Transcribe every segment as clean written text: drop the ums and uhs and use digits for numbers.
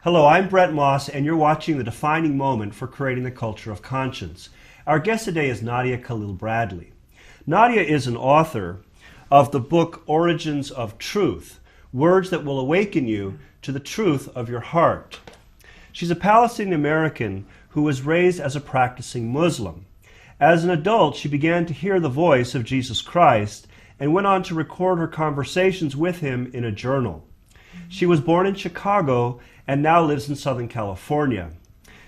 Hello, I'm Bret Moss, and you're watching the defining moment for creating the culture of conscience. Our guest today is Nadia Khalil Bradley. Nadia is an author of the book Origins of Truth, Words that Will Awaken You to the Truth of Your Heart. She's a Palestinian American who was raised as a practicing Muslim. As an adult, she began to hear the voice of Jesus Christ and went on to record her conversations with him in a journal. She was born in Chicago and now lives in Southern California.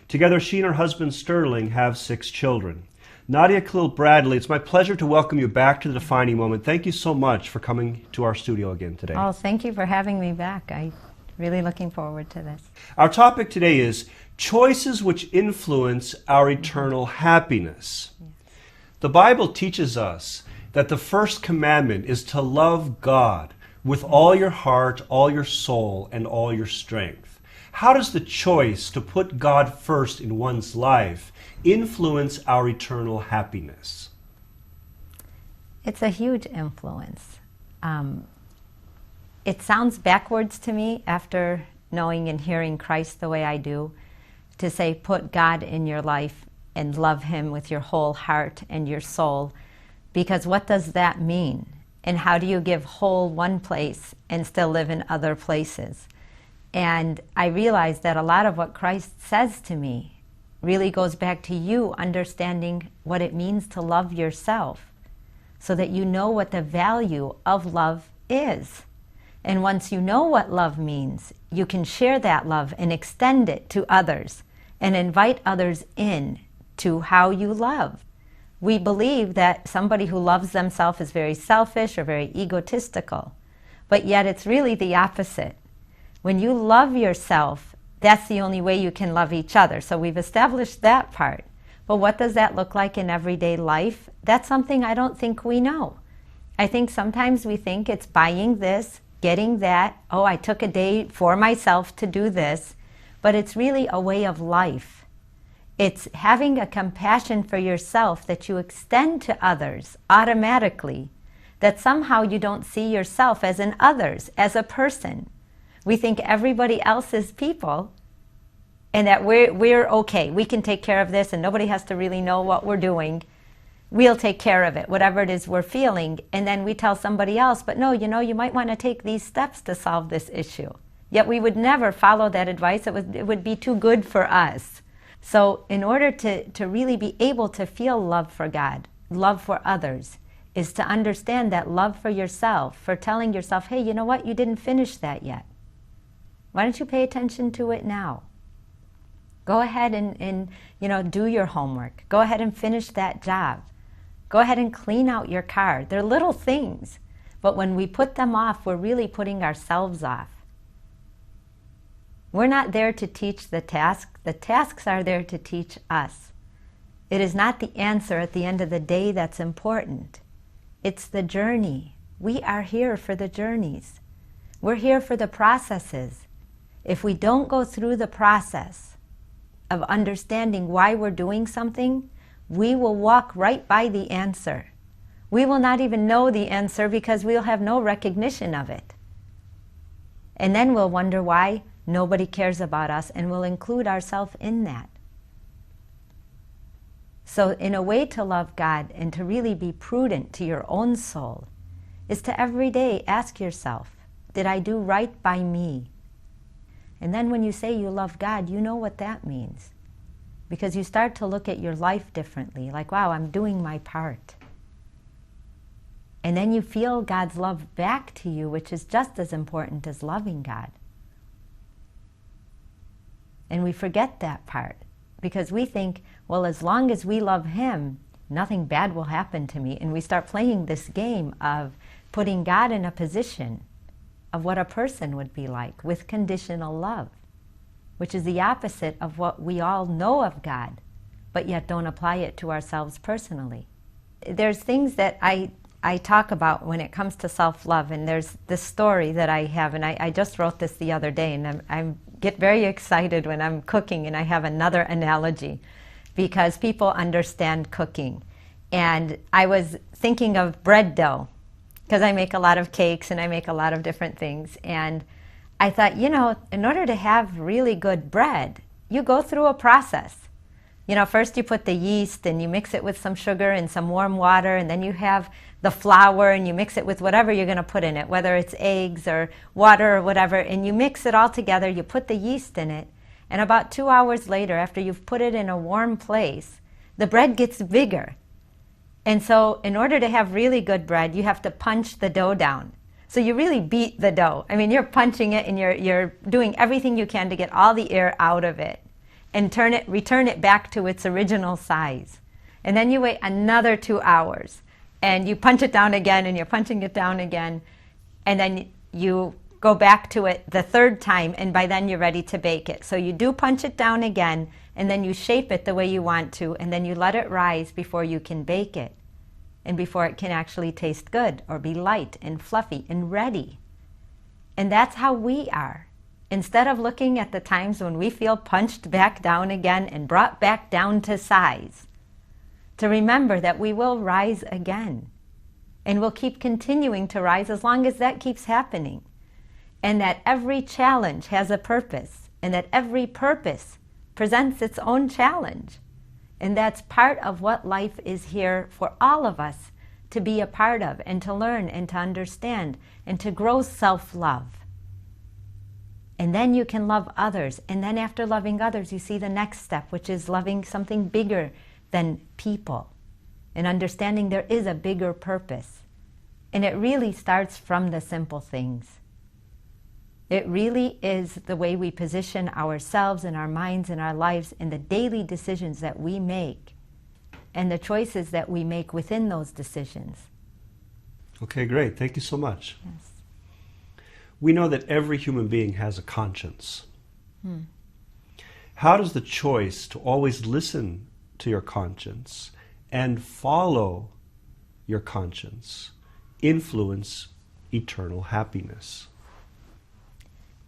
Together, she and her husband Sterling have 6 children. Nadia Khalil Bradley, it's my pleasure to welcome you back to the defining moment. Thank you so much for coming to our studio again today. Oh, thank you for having me back. I'm really looking forward to this. Our topic today is choices which influence our eternal happiness. Yes. The Bible teaches us that the first commandment is to love God with all your heart, all your soul, and all your strength. How does the choice to put God first in one's life influence our eternal happiness? It's a huge influence. It sounds backwards to me after knowing and hearing Christ the way I do, to say put God in your life and love Him with your whole heart and your soul, because what does that mean? And how do you give whole one place and still live in other places? And I realized that a lot of what Christ says to me really goes back to you understanding what it means to love yourself, so that you know what the value of love is. And once you know what love means, you can share that love and extend it to others and invite others in to how you love. We believe that somebody who loves themselves is very selfish or very egotistical, but yet it's really the opposite. When you love yourself, that's the only way you can love each other. So we've established that part. But what does that look like in everyday life? That's something I don't think we know. I think sometimes we think it's buying this, getting that. Oh, I took a day for myself to do this. But it's really a way of life. It's having a compassion for yourself that you extend to others automatically, that somehow you don't see yourself as in others, as a person. We think everybody else is people and that we're okay. We can take care of this and nobody has to really know what we're doing. We'll take care of it, whatever it is we're feeling. And then we tell somebody else, but no, you might want to take these steps to solve this issue. Yet we would never follow that advice. It would be too good for us. So in order to really be able to feel love for God, love for others, is to understand that love for yourself, for telling yourself, hey, you know what, you didn't finish that yet. Why don't you pay attention to it now? Go ahead and do your homework. Go ahead and finish that job. Go ahead and clean out your car. They're little things, but when we put them off, we're really putting ourselves off. We're not there to teach the task. The tasks are there to teach us. It is not the answer at the end of the day that's important. It's the journey. We are here for the journeys. We're here for the processes. If we don't go through the process of understanding why we're doing something, we will walk right by the answer. We will not even know the answer because we'll have no recognition of it. And then we'll wonder why nobody cares about us, and we'll include ourselves in that. So in a way to love God and to really be prudent to your own soul is to every day ask yourself, did I do right by me? And then when you say you love God, you know what that means. Because you start to look at your life differently, like, wow, I'm doing my part. And then you feel God's love back to you, which is just as important as loving God. And we forget that part because we think, well, as long as we love Him, nothing bad will happen to me. And we start playing this game of putting God in a position of what a person would be like with conditional love, which is the opposite of what we all know of God, but yet don't apply it to ourselves personally. There's things that I talk about when it comes to self-love, and there's this story that I have, and I just wrote this the other day, and I get very excited when I'm cooking and I have another analogy because people understand cooking. And I was thinking of bread dough because I make a lot of cakes and I make a lot of different things. And I thought, in order to have really good bread, you go through a process. First you put the yeast and you mix it with some sugar and some warm water, and then you have the flour and you mix it with whatever you're going to put in it, whether it's eggs or water or whatever, and you mix it all together, you put the yeast in it, and about 2 hours later, after you've put it in a warm place, the bread gets bigger. And so in order to have really good bread, you have to punch the dough down. So you really beat the dough. I mean, you're punching it and you're doing everything you can to get all the air out of it and return it back to its original size. And then you wait another 2 hours and you punch it down again and you're punching it down again. And then you go back to it the third time, and by then you're ready to bake it. So you do punch it down again, and then you shape it the way you want to, and then you let it rise before you can bake it and before it can actually taste good or be light and fluffy and ready. And that's how we are. Instead of looking at the times when we feel punched back down again and brought back down to size, to remember that we will rise again and we'll keep continuing to rise as long as that keeps happening. And that every challenge has a purpose, and that every purpose presents its own challenge. And that's part of what life is here for all of us to be a part of and to learn and to understand and to grow self-love. And then you can love others. And then after loving others, you see the next step, which is loving something bigger than people and understanding there is a bigger purpose. And it really starts from the simple things. It really is the way we position ourselves and our minds and our lives in the daily decisions that we make and the choices that we make within those decisions. Okay, great. Thank you so much. Yes. We know that every human being has a conscience. How does the choice to always listen to your conscience and follow your conscience influence eternal happiness?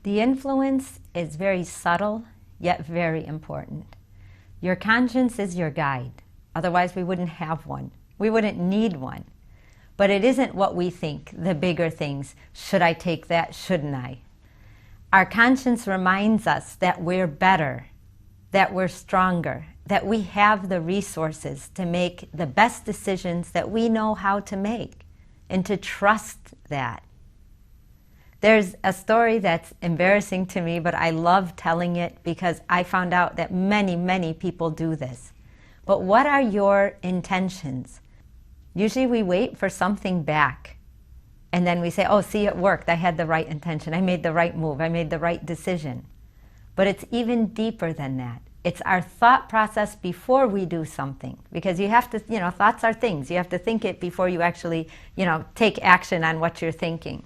The influence is very subtle, yet very important. Your conscience is your guide. Otherwise, we wouldn't have one. We wouldn't need one. But it isn't what we think, the bigger things. Should I take that? Shouldn't I? Our conscience reminds us that we're better, that we're stronger, that we have the resources to make the best decisions that we know how to make, and to trust that. There's a story that's embarrassing to me, but I love telling it because I found out that many, many people do this. But what are your intentions? Usually we wait for something back, and then we say, oh, see, it worked. I had the right intention. I made the right move. I made the right decision. But it's even deeper than that. It's our thought process before we do something. Because you have to, thoughts are things. You have to think it before you actually, take action on what you're thinking.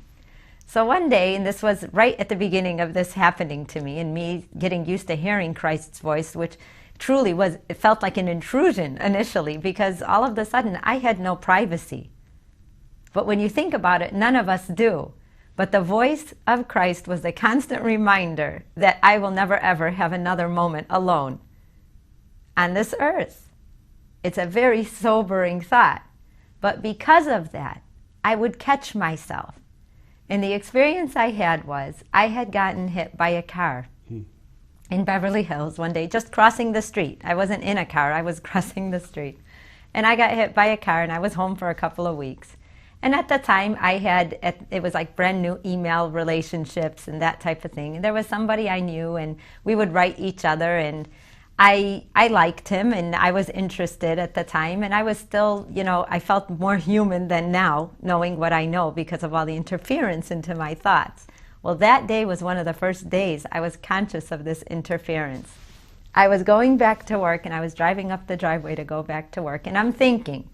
So one day, and this was right at the beginning of this happening to me, and me getting used to hearing Christ's voice, which truly it felt like an intrusion initially, because all of a sudden I had no privacy. But when you think about it, none of us do. But the voice of Christ was a constant reminder that I will never ever have another moment alone on this earth. It's a very sobering thought. But because of that, I would catch myself. And the experience I had was I had gotten hit by a car in Beverly Hills one day, just crossing the street. I wasn't in a car, I was crossing the street. And I got hit by a car, and I was home for a couple of weeks. And at the time, it was like brand new email relationships and that type of thing. And there was somebody I knew, and we would write each other, and I liked him, and I was interested at the time, and I was still, I felt more human than now, knowing what I know because of all the interference into my thoughts. Well, that day was one of the first days I was conscious of this interference. I was going back to work, and I was driving up the driveway to go back to work, and I'm thinking,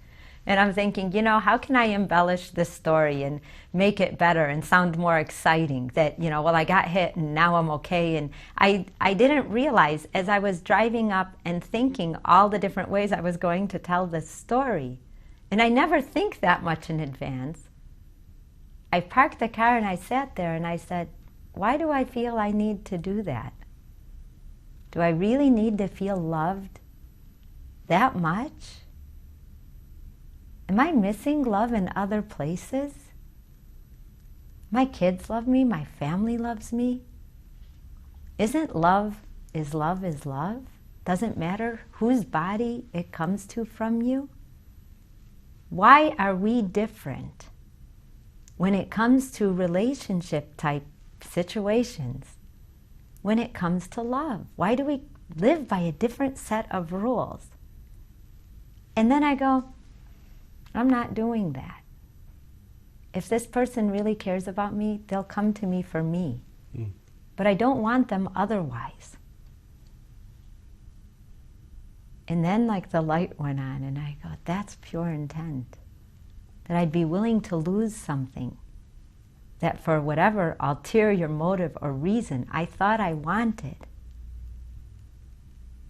how can I embellish this story and make it better and sound more exciting that, I got hit and now I'm okay. And I didn't realize as I was driving up and thinking all the different ways I was going to tell this story. And I never think that much in advance. I parked the car and I sat there and I said, why do I feel I need to do that? Do I really need to feel loved that much? Am I missing love in other places? My kids love me, my family loves me. Isn't love is love is love? Doesn't matter whose body it comes to from you. Why are we different when it comes to relationship type situations? When it comes to love, why do we live by a different set of rules? And then I go, I'm not doing that. If this person really cares about me, they'll come to me for me. But I don't want them otherwise. And then like the light went on and I go, that's pure intent. That I'd be willing to lose something that for whatever ulterior motive or reason I thought I wanted,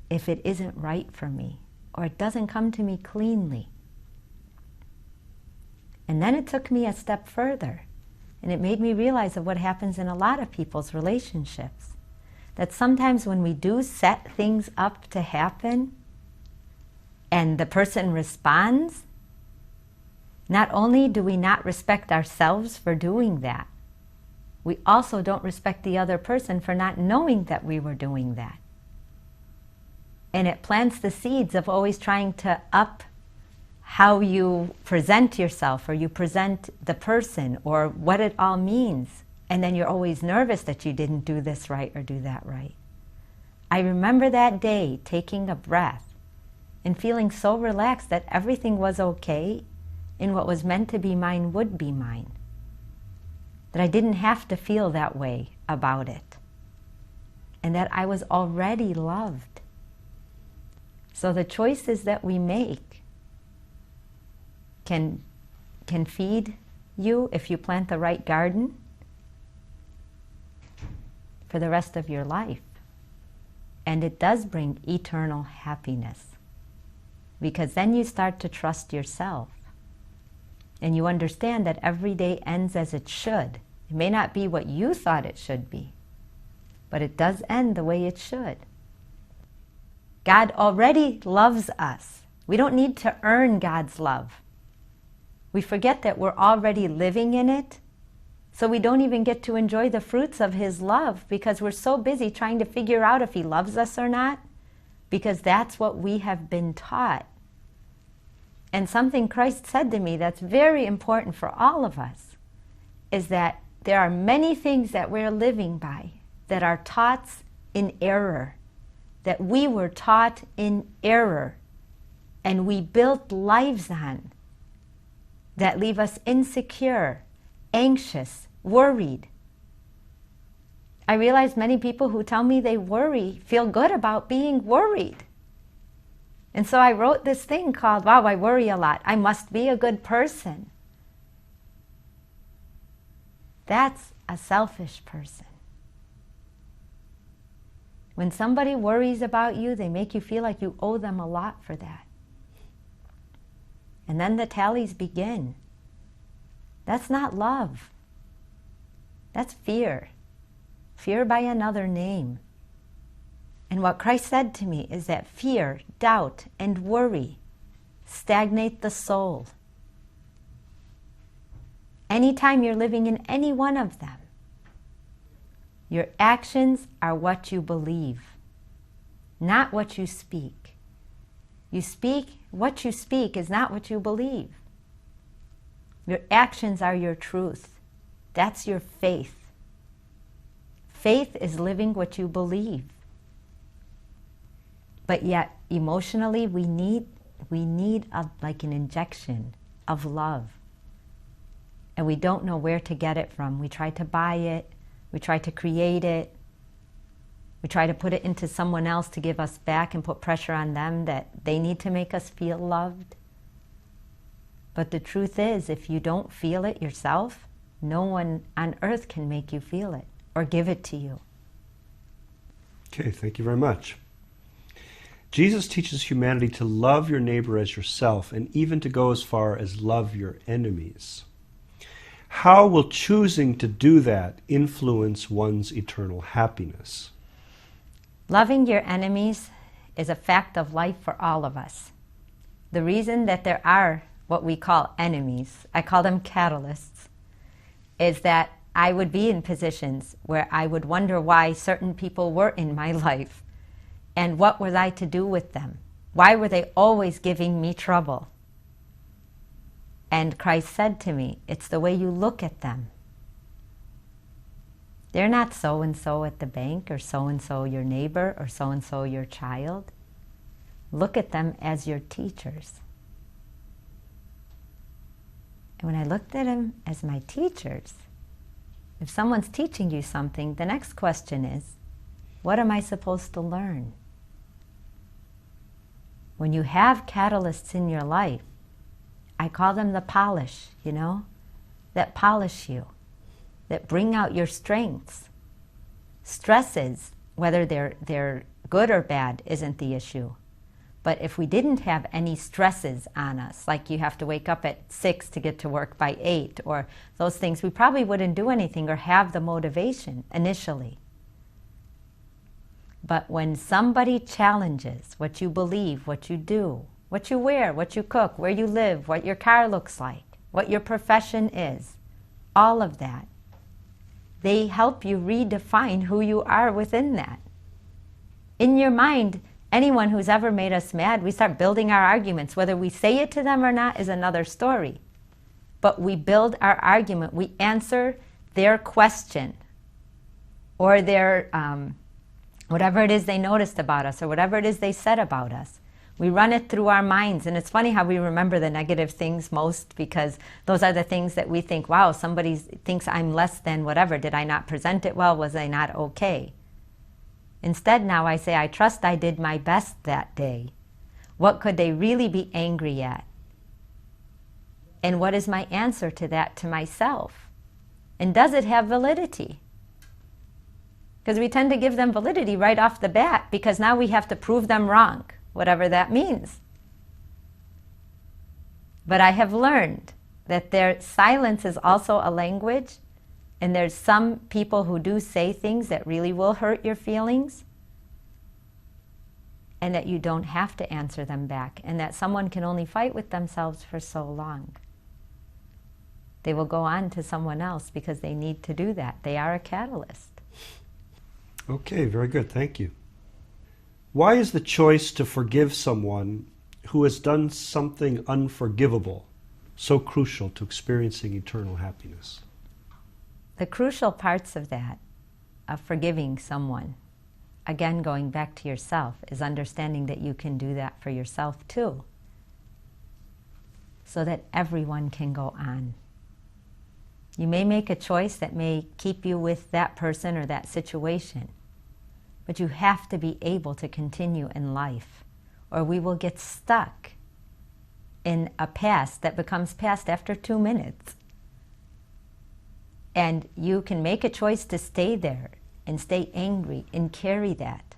if it isn't right for me or it doesn't come to me cleanly. And then it took me a step further, and it made me realize of what happens in a lot of people's relationships. That sometimes when we do set things up to happen, and the person responds, not only do we not respect ourselves for doing that, we also don't respect the other person for not knowing that we were doing that. And it plants the seeds of always trying to up how you present yourself or you present the person or what it all means. And then you're always nervous that you didn't do this right or do that right. I remember that day taking a breath and feeling so relaxed that everything was okay and what was meant to be mine would be mine. That I didn't have to feel that way about it. And that I was already loved. So the choices that we make can feed you if you plant the right garden for the rest of your life. And it does bring eternal happiness. Because then you start to trust yourself. And you understand that every day ends as it should. It may not be what you thought it should be, but it does end the way it should. God already loves us. We don't need to earn God's love. We forget that we're already living in it, so we don't even get to enjoy the fruits of His love because we're so busy trying to figure out if He loves us or not, because that's what we have been taught. And something Christ said to me that's very important for all of us is that there are many things that we're living by that are taught in error, that we were taught in error, and we built lives on that leave us insecure, anxious, worried. I realize many people who tell me they worry feel good about being worried. And so I wrote this thing called, wow, I worry a lot. I must be a good person. That's a selfish person. When somebody worries about you, they make you feel like you owe them a lot for that. And then the tallies begin. That's not love. That's fear. Fear by another name. And what Christ said to me is that fear, doubt, and worry stagnate the soul. Anytime you're living in any one of them, your actions are what you believe, not what you speak. What you speak is not what you believe. Your actions are your truth. That's your faith. Faith is living what you believe. But yet, emotionally, we need like an injection of love. And we don't know where to get it from. We try to buy it. We try to create it. We try to put it into someone else to give us back and put pressure on them that they need to make us feel loved. But the truth is, if you don't feel it yourself, no one on earth can make you feel it or give it to you. Okay, thank you very much. Jesus teaches humanity to love your neighbor as yourself and even to go as far as love your enemies. How will choosing to do that influence one's eternal happiness? Loving your enemies is a fact of life for all of us. The reason that there are what we call enemies, I call them catalysts, is that I would be in positions where I would wonder why certain people were in my life and what was I to do with them. Why were they always giving me trouble? And Christ said to me, it's the way you look at them. They're not so-and-so at the bank, or so-and-so your neighbor, or so-and-so your child. Look at them as your teachers. And when I looked at them as my teachers, if someone's teaching you something, the next question is, what am I supposed to learn? When you have catalysts in your life, I call them the polish, that polish you, that bring out your strengths. Stresses, whether they're good or bad, isn't the issue. But if we didn't have any stresses on us, like you have to wake up at 6 to get to work by 8, or those things, we probably wouldn't do anything or have the motivation initially. But when somebody challenges what you believe, what you do, what you wear, what you cook, where you live, what your car looks like, what your profession is, all of that, they help you redefine who you are within that. In your mind, anyone who's ever made us mad, we start building our arguments. Whether we say it to them or not is another story. But we build our argument. We answer their question or their, whatever it is they noticed about us or whatever it is they said about us. We run it through our minds. And it's funny how we remember the negative things most, because those are the things that we think, wow, somebody thinks I'm less than whatever. Did I not present it well? Was I not okay? Instead, now I say, I trust I did my best that day. What could they really be angry at? And what is my answer to that to myself? And does it have validity? Because we tend to give them validity right off the bat, because now we have to prove them wrong, whatever that means. But I have learned that their silence is also a language. And there's some people who do say things that really will hurt your feelings, and that you don't have to answer them back, and that someone can only fight with themselves for so long. They will go on to someone else because they need to do that. They are a catalyst. Okay, very good. Thank you. Why is the choice to forgive someone who has done something unforgivable so crucial to experiencing eternal happiness? The crucial parts of that, of forgiving someone, again going back to yourself, is understanding that you can do that for yourself too, so that everyone can go on. You may make a choice that may keep you with that person or that situation, but you have to be able to continue in life, or we will get stuck in a past that becomes past after 2 minutes. And you can make a choice to stay there and stay angry and carry that.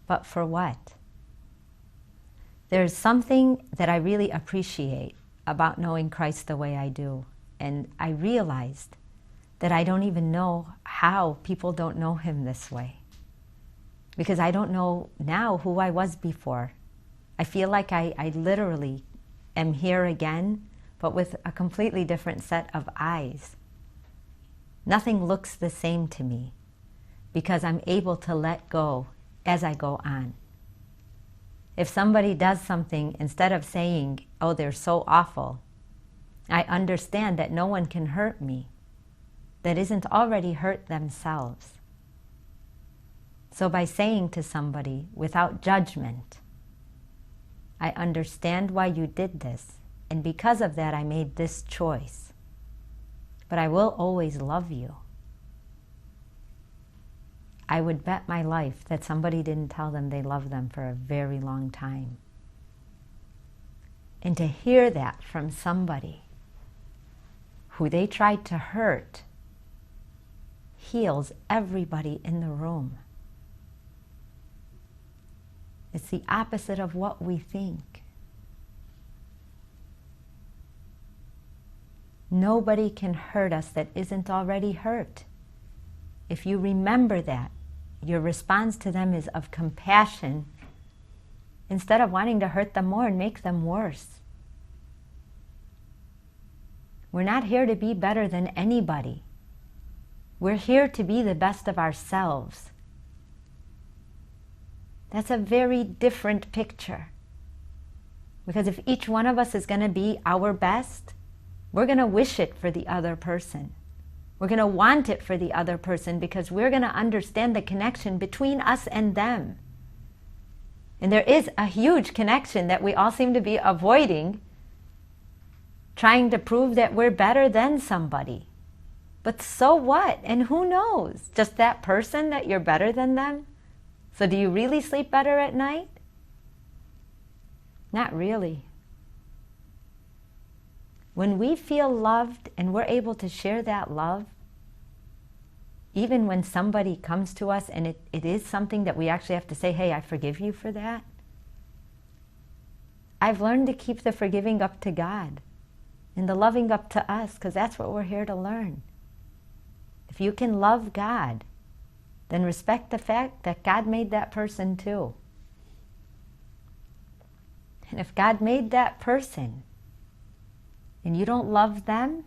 But for what? There's something that I really appreciate about knowing Christ the way I do. And I realized that I don't even know how people don't know him this way. Because I don't know now who I was before. I feel like I literally am here again, but with a completely different set of eyes. Nothing looks the same to me because I'm able to let go as I go on. If somebody does something, instead of saying, oh, they're so awful, I understand that no one can hurt me that isn't already hurt themselves. So by saying to somebody without judgment, I understand why you did this, and because of that I made this choice, but I will always love you. I would bet my life that somebody didn't tell them they love them for a very long time. And to hear that from somebody who they tried to hurt heals everybody in the room. It's the opposite of what we think. Nobody can hurt us that isn't already hurt. If you remember that, your response to them is of compassion instead of wanting to hurt them more and make them worse. We're not here to be better than anybody. We're here to be the best of ourselves. That's a very different picture. Because if each one of us is going to be our best, we're going to wish it for the other person. We're going to want it for the other person because we're going to understand the connection between us and them. And there is a huge connection that we all seem to be avoiding, trying to prove that we're better than somebody. But so what? And who knows? Just that person that you're better than them? So do you really sleep better at night? Not really. When we feel loved and we're able to share that love, even when somebody comes to us and it is something that we actually have to say, hey, I forgive you for that. I've learned to keep the forgiving up to God and the loving up to us, because that's what we're here to learn. If you can love God, then respect the fact that God made that person too. And if God made that person and you don't love them,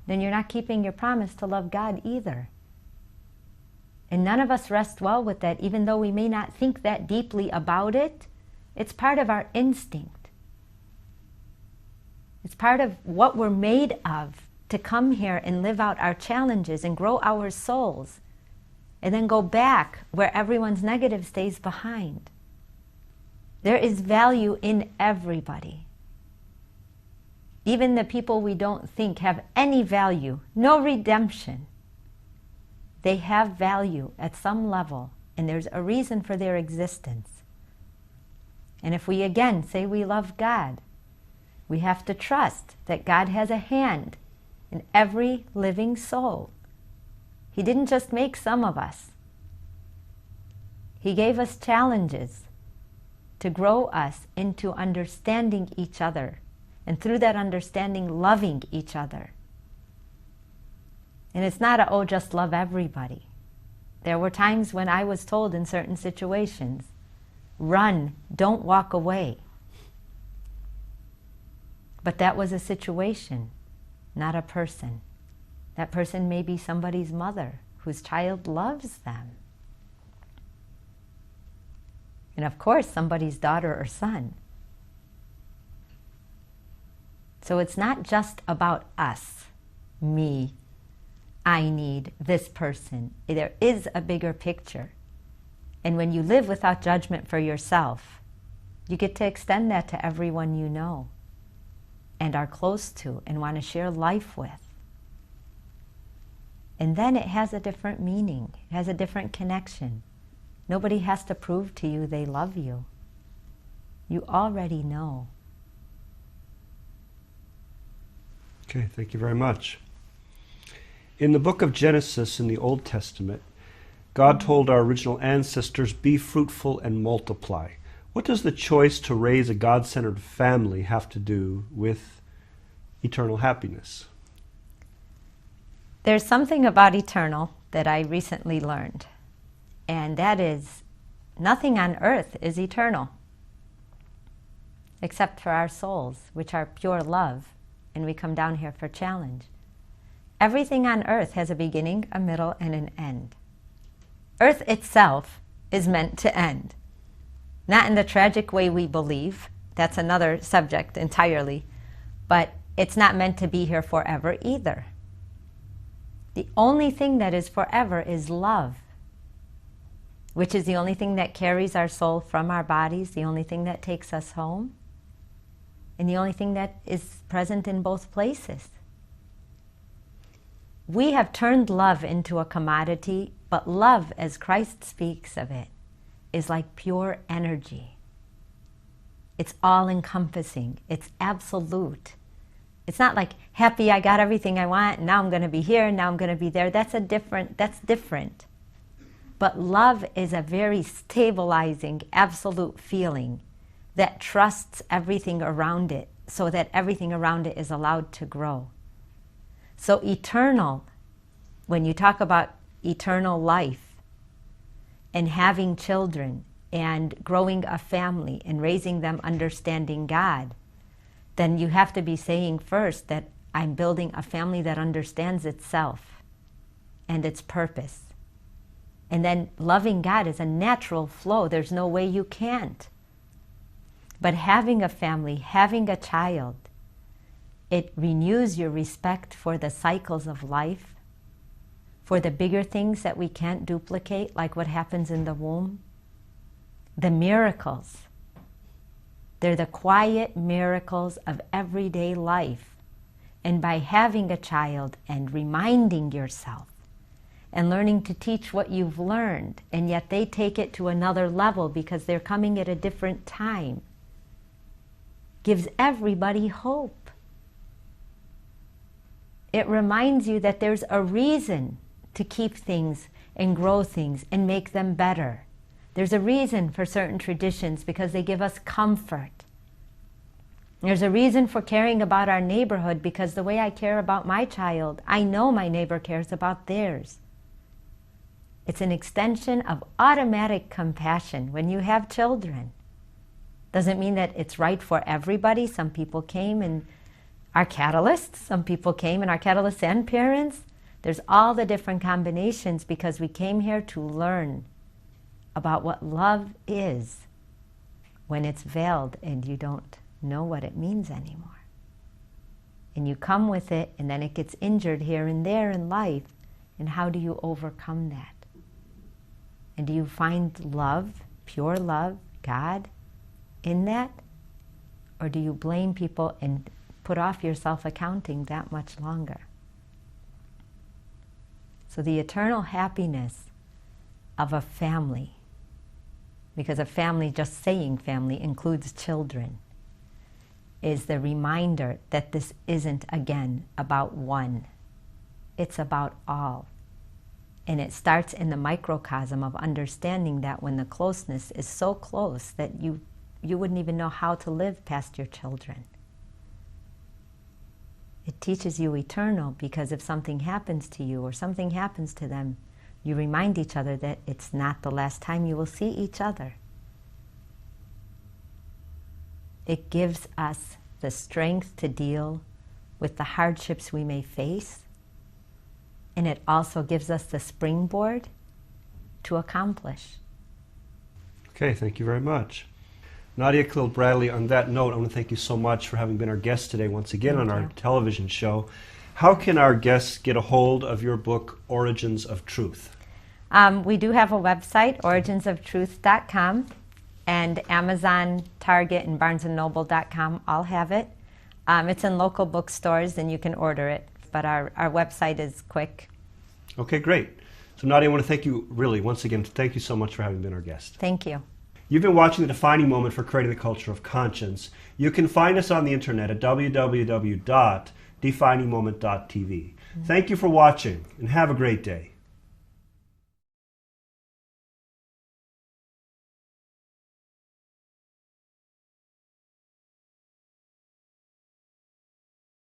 then you're not keeping your promise to love God either. And none of us rest well with that, even though we may not think that deeply about it. It's part of our instinct. It's part of what we're made of, to come here and live out our challenges and grow our souls, and then go back where everyone's negative stays behind. There is value in everybody. Even the people we don't think have any value, no redemption, they have value at some level, and there's a reason for their existence. And if we again say we love God, we have to trust that God has a hand in every living soul. He didn't just make some of us. He gave us challenges to grow us into understanding each other, and through that understanding, loving each other. And it's not oh, just love everybody. There were times when I was told in certain situations, run, don't walk away. But that was a situation, not a person. That person may be somebody's mother whose child loves them. And of course, somebody's daughter or son. So it's not just about us, me, I need this person. There is a bigger picture. And when you live without judgment for yourself, you get to extend that to everyone you know and are close to and want to share life with. And then it has a different meaning. It has a different connection. Nobody has to prove to you they love you. You already know. Okay, thank you very much. In the book of Genesis in the Old Testament, God told our original ancestors, be fruitful and multiply. What does the choice to raise a God-centered family have to do with eternal happiness? There's something about eternal that I recently learned, and that is nothing on earth is eternal except for our souls, which are pure love, and we come down here for challenge. Everything on earth has a beginning, a middle, and an end. Earth itself is meant to end. Not in the tragic way we believe. That's another subject entirely. But it's not meant to be here forever either. The only thing that is forever is love, which is the only thing that carries our soul from our bodies, the only thing that takes us home, and the only thing that is present in both places. We have turned love into a commodity, but love, as Christ speaks of it, is like pure energy. It's all-encompassing. It's absolute. It's not like, happy, I got everything I want, and now I'm going to be here, and now I'm going to be there. That's different. But love is a very stabilizing, absolute feeling that trusts everything around it so that everything around it is allowed to grow. So eternal, when you talk about eternal life and having children and growing a family and raising them understanding God, then you have to be saying first that I'm building a family that understands itself and its purpose. And then loving God is a natural flow. There's no way you can't. But having a family, having a child, it renews your respect for the cycles of life, for the bigger things that we can't duplicate, like what happens in the womb. The miracles. They're the quiet miracles of everyday life. And by having a child and reminding yourself and learning to teach what you've learned, and yet they take it to another level because they're coming at a different time, gives everybody hope. It reminds you that there's a reason to keep things and grow things and make them better. There's a reason for certain traditions because they give us comfort. There's a reason for caring about our neighborhood because the way I care about my child, I know my neighbor cares about theirs. It's an extension of automatic compassion when you have children. Doesn't mean that it's right for everybody. Some people came and are catalysts. Some people came and are catalysts and parents. There's all the different combinations because we came here to learn about what love is when it's veiled and you don't know what it means anymore. And you come with it and then it gets injured here and there in life. And how do you overcome that? And do you find love, pure love, God, in that? Or do you blame people and put off your self-accounting that much longer? So the eternal happiness of a family, because a family, just saying family, includes children, is the reminder that this isn't, again, about one. It's about all. And it starts in the microcosm of understanding that when the closeness is so close that you wouldn't even know how to live past your children. It teaches you eternal because if something happens to you or something happens to them, you remind each other that it's not the last time you will see each other. It gives us the strength to deal with the hardships we may face, and it also gives us the springboard to accomplish. Okay, thank you very much. Nadia Khalil Bradley, on that note, I want to thank you so much for having been our guest today once again on our television show. How can our guests get a hold of your book, Origins of Truth? We do have a website, originsoftruth.com, and Amazon, Target, and BarnesandNoble.com all have it. It's in local bookstores, and you can order it, but our website is quick. Okay, great. So Nadia, I want to thank you really, once again, thank you so much for having been our guest. Thank you. You've been watching The Defining Moment for Creating the Culture of Conscience. You can find us on the internet at www.definingmoment.tv. Thank you for watching, and have a great day.